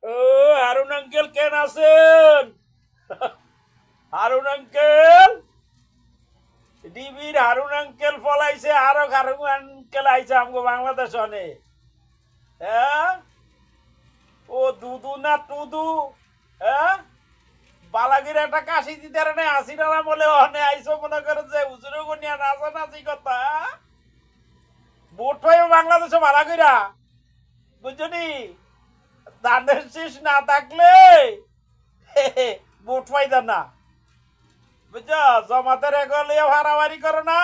ও Harun uncle কেন আছেন? Harun uncle, ডিবির Harun uncle ফলাইছে, আরো হারুন আঙ্কেল আইছে আমগো বাংলাদেশ অনে। হ্যাঁ, ও দুদু না টুদু? হ্যাঁ, বালাগির একটা কাশি দিতে না আসিনা না বলে অনে আইসো মনে করে যে হুজুরে গনিয়া নাচা নাচি কথা। ভোট পাইও বাংলাদেশে বালাগিরা, বুঝছনি? ধানের শীষ না থাকলে ভোট পাইতা না, বুঝছো? জমাতের এগো লিয়ে ভাড়াবাড়ি করো না,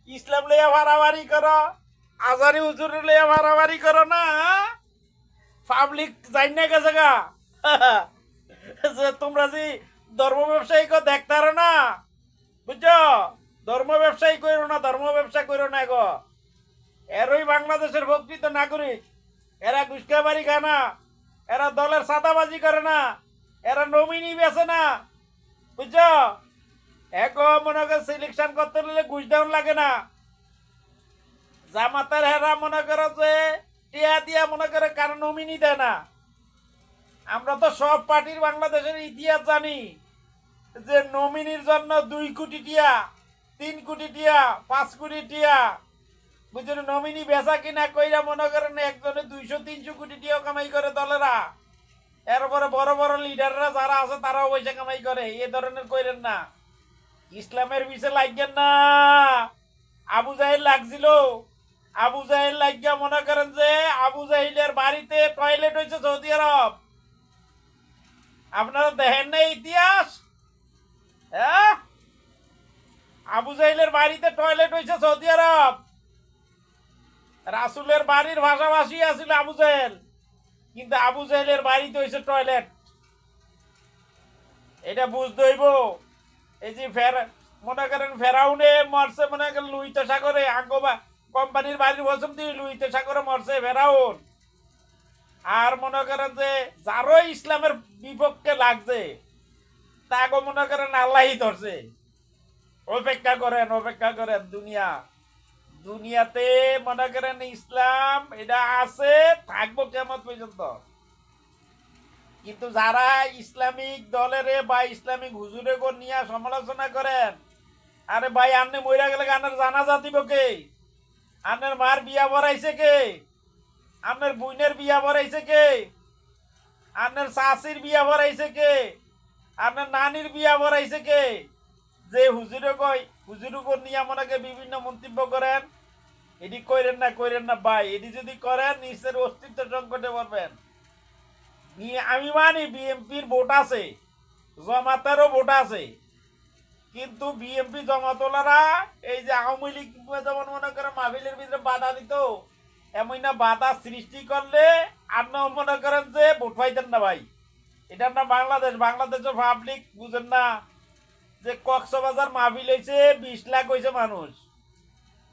ইসলাম লিয়ে ভাড়াবাড়ি করো, আজারি হুজুর লিয়ে ভাড়াবাড়ি করো না, পাবলিক যাই না গেছে গা। যে তোমরা যে ধর্ম ব্যবসায়ী কো দেখতারো না, বুঝছো? ধর্ম ব্যবসায়ী করো না, ধর্ম ব্যবসা করো না গো। এরই বাংলাদেশের প্রকৃত নাগরিক। এরা গুসকাবাড়ি খায় না, এরা দলের সাদাবাজি করে না, এরা নমিনি বেছে না, বুঝছো? এক মনে করে সিলেকশন করতে হলে ঘুষ দেওয়ার লাগে না। জামাতের হেরা মনে করো যে টিয়া দিয়া মনে করে কারণ নমিনি দেয় না। আমরা তো সব পার্টির বাংলাদেশের ইতিহাস জানি যে নমিনির জন্য 2 কোটি টিয়া, 3 কোটি টিয়া, 5 কোটি টিয়া, বুঝলেন? নমিনি বেচা কিনা কইরা মনে করেন একজনে 200-300 কোটি টিয়া কামাই করে দলেরা। এরপরে বড় বড় লিডাররা যারা আছে তারাও পয়সা কামাই করে। এ ধরনের কইরেন না, ইসলামের বিষয়ে লাগবেন না। আবু জাহিল লাগছিল, আবু জাহিল লাগিয়া মনে করেন যে আবু জাহিলের বাড়িতে টয়লেট হয়েছে সৌদি আরব। আপনারা দেখেন না ইতিহাস? হ্যাঁ, আবু জাহিলের বাড়িতে টয়লেট হয়েছে সৌদি আরব। রাসুলের বাড়ির ভাষাভাষী আছিল আবু জাহেল, কিন্তু আবু জাহেলের বাড়িতে হয়েছে টয়লেট। এটা বুঝতে হইব। এই যে মনে করেন ফেরাউনে মরছে মনে করেন লুহিত সাগরে, আঙ্গবা কোম্পানির বাড়ির বসম দিয়ে লুহিত সাগরে মরছে ফেরাউন। আর মনে করেন যে যারও ইসলামের বিপক্ষে লাগছে তাকে মনে করেন আল্লাহই ধরছে। অপেক্ষা করেন, অপেক্ষা করেন। দুনিয়াতে মনে করেন ইসলাম এটা আছে, থাকবো কেমন পর্যন্ত। কিন্তু যারা ইসলামিক দলের বা ইসলামিক হুজুরে নিয়ে সমালোচনা করেন, আরে ভাই আপনি মইরা গেলে গানের জানাজা দিব কে? আপনার মার বিয়া বরাইছে কে? আপনার বোনের বিয়া বরাইছে কে? আপনার শাশির বিয়া বরাইছে কে? আপনার নানির বিয়া বরাইছে কে? যে হুজুরে কই হুজুর নিয়ে মনে বিভিন্ন মন্তব্য করেন, এটি কইরেন না, কইরেন না ভাই। এটি যদি করেন নিশ্চয়ের অস্তিত্ব সংকটে পড়বেন। আমি মানি বিএমপির ভোট আছে, জমাতেরও ভোট আছে, কিন্তু বিএমপি জমাতলারা এই যে আওয়ামী লীগ যেমন মনে করে মাহফিলের ভিতরে বাধা দিত, এমন না বাধা সৃষ্টি করলে আর মনে করেন যে ভোট পাইতেন না ভাই। এটার না বাংলাদেশ, বাংলাদেশের পাবলিক বুঝেন না যে কক্সবাজার মাহফিল হয়েছে 20 লাখ হয়েছে মানুষ,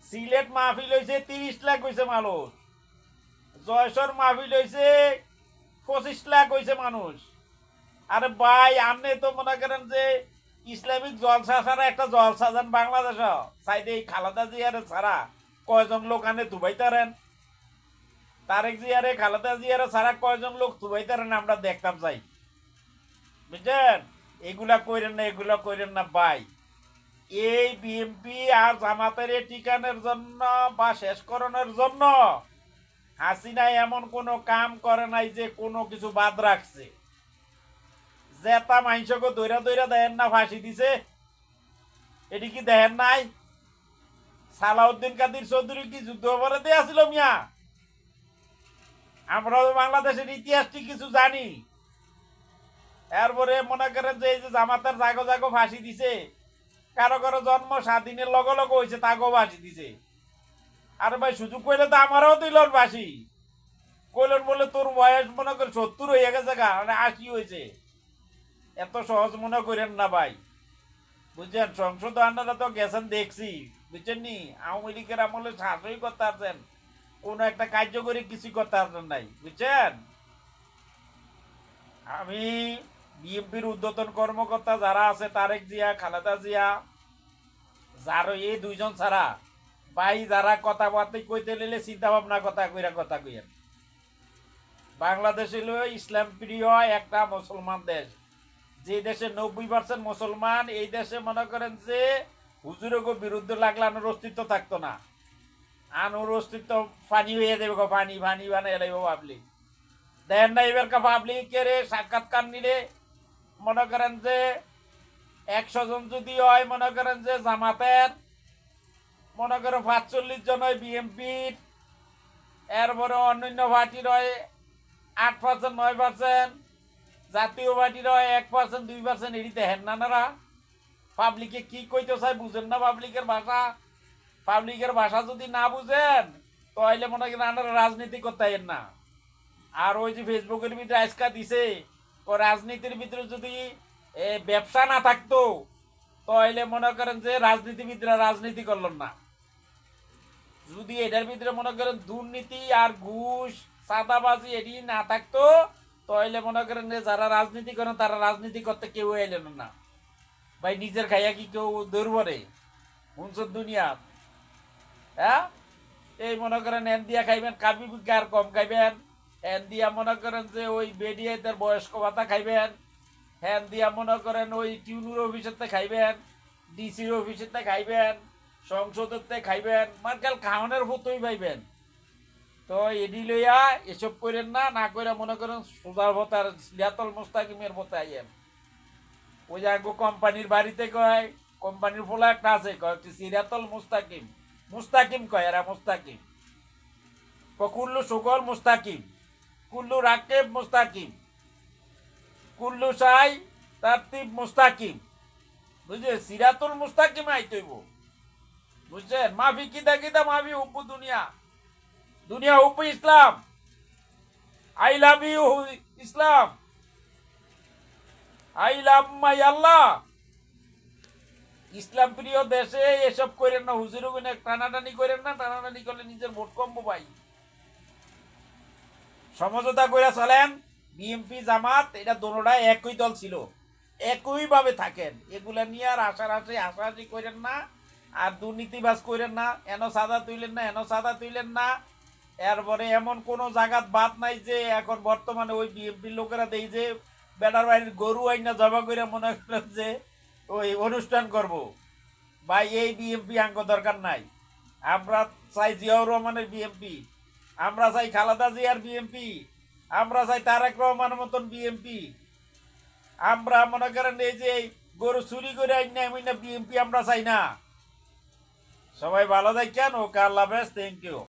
সিলেট মাহফিল হয়েছে 30 লাখ হয়েছে মানুষ, জয়সর মাহফিল হয়েছে 25 লাখ হয়েছে মানুষ। আরে ভাই আপনি তো মনে করেন যে ইসলামিক জলসা ছাড়া একটা জলসা যান বাংলাদেশ সাইডে এই খালেদা জিয়ার ছাড়া কয়জন লোক আনে দুবাইতারেন? তারেক জিয়ারে খালেদা জিয়ারে ছাড়া কয়জন লোক দুবাইতারেন আমরা দেখতাম চাই, বুঝছেন? এগুলা কইরেন না, এগুলা কইরেন না ভাই। এই বিএমপি আর জামাতের টিকানোর জন্য বা শেষ করানোর জন্য হাসিনা এমন কোনো কাম করে নাই যে কোনো কিছু বাদ রাখছে। জেতা মাইনসকে দৈরা দৈরা দেন না ফাঁসি দিছে, এটি কি দেখেন নাই? সালাউদ্দিন কাদির চৌধুরী কি যুদ্ধ অপরাধী আসিল মিয়া? আমরা বাংলাদেশের ইতিহাসটি কিছু জানি। এরপরে মনে করেন যে এই যে জামাতার জাগো জাগো ফাঁসি দিছে, কারো কারো জন্ম স্বাধীনের লগে লগে হয়েছে তাকেও ফাঁসি দিছে। আর ভাই সুযোগ কইলে তো আমারও দিল ফাঁসি। কইলেন বলে তোর বয়স মনে করে 70 হয়ে গেছে গা, মানে 80 হয়েছে। এত সহজ মনে করেন না ভাই, বুঝছেন? সংসদ আপনারা তো গেছেন দেখছি, বুঝছেন নি? আওয়ামী লীগের আমলে শাসই করতে পারছেন, কোনো একটা কার্যকরী কিছু করতে পারছেন নাই, বুঝছেন? আমি বিএনপির ঊর্ধ্বতন কর্মকর্তা যারা আছে, তারেক জিয়া, খালেদা জিয়া, যারও এই দুইজন ছাড়া ভাই যারা কথাবার্তা কইতে নিলে চিন্তা ভাবনা কথা কইরা কথা কইয়েন। বাংলাদেশ হলো ইসলাম প্রিয় একটা মুসলমান দেশ। যে দেশে 90% মুসলমান, এই দেশে মনে করেন যে হুজুরের বিরুদ্ধে লাগলে আনোর অস্তিত্ব থাকতো না। আনোর অস্তিত্ব ফানি হয়ে যাবে, ফানি ফানি বানাই লাগবে পাবলিক। দেখেন না এবার পাবলিকের সাক্ষাৎকার নিলে মনে করেন যে 100 জন যদি হয়, মনে করেন যে জামাতের মনে করেন 45 জন হয় বিএমপির, এরপরে অন্যান্য পার্টির হয় 8% 9%, জাতীয় পার্টির হয় 1% 2%। এটি দেখেন না নারা পাবলিকে কি কইতে চাই বুঝেন না। পাবলিকের ভাষা যদি না বুঝেন তাহলে মনে করেন আপনারা রাজনীতি করতে পারেন না। আর ওই যে ফেসবুকের ভিতরে আজকা দিছে, ও রাজনীতির ভিতরে যদি ব্যবসা না থাকতো তাহলে মনে করেন যে রাজনীতিবিদরা রাজনীতি করলেন না। যদি এটার ভিতরে মনে করেন দুর্নীতি আর ঘুষ সাদাবাজি এটি না থাকতো তাহলে মনে করেন যে যারা রাজনীতি করেন তারা রাজনীতি করতে কেউ এলেন না। ভাই নিজের খাইয়া কি কেউ দৌড়বরে হুনসর দুনিয়া? হ্যাঁ, এই মনে করেন এন দিয়া খাইবেন, কাবি আর কম খাইবেন। হ্যান দিয়া মনে করেন যে ওই বেডিয়াদের বয়স্ক ভাতা খাইবেন। হ্যান দিয়া মনে করেন ওই টিউনুর অফিসেতে খাইবেন, ডিসির অফিসেতে খাইবেন, সংসদেতে খাইবেন, মার্কাল খাওয়ানোর ভূতই পাইবেন। তো এডি লইয়া এসব করেন না, না করে মনে করেন সোজা ভতার সিরাতুল মুস্তাকিমের ভোতে আইয়েন। ওই যে কোম্পানির বাড়িতে কয়, কোম্পানির ফোলা একটা আছে কয় সিরাতুল মুস্তাকিম, মুস্তাকিম কয় এরা মুস্তাকিম। কুল্লু সুগল মুস্তাকিম, কুল্লু রাকেব মুস্তাকিম, কুল্লু সাই তারতিব মুস্তাকিম। বুঝছে সিরাতুল মুস্তাকিম আইতইব। বুঝছেন মাফি কিদা কিদা মাফি হুব্বু দুনিয়া, দুনিয়া হুব্বু ইসলাম। I love you Islam, I love my Allah. ইসলাম প্রিয় দেশে এসব করেন না, হুজুর টানাটানি করেন না। টানাটানি করলে নিজের ভোট কমবো ভাই। সমঝোতা করে চলেন। বিএনপি জামাত এটা দোনোটাই একই দল ছিল, একইভাবে থাকেন। এগুলা নিয়ে আর হাসাহাসি করেন না, আর দুর্নীতিবাজ করেন না। এন সাদা তুইলেন না, এন সাদা তুইলেন না। এরপরে এমন কোনো জায়গাত বাদ নাই যে এখন বর্তমানে ওই বিএনপির লোকেরা দেই যে বেটার বাড়ির গরু আইনা জবা করে মনে করেন যে ওই অনুষ্ঠান করব। ভাই এই বিএনপি আঙ্গ দরকার নাই। আমরা চাই জিয়াউর রহমানের বিএনপি, আমরা চাই খালেদা জিয়ার বিএনপি, আমরা চাই তারেক রহমানের মতন বিএনপি। আমরা মনে করেন এই যে গরু চুরি করে আইনা এমনি বিএনপি আমরা চাই না। সবাই ভালো থাকেন। ওকে, আল্লাহ হাফেজ, থ্যাংক ইউ।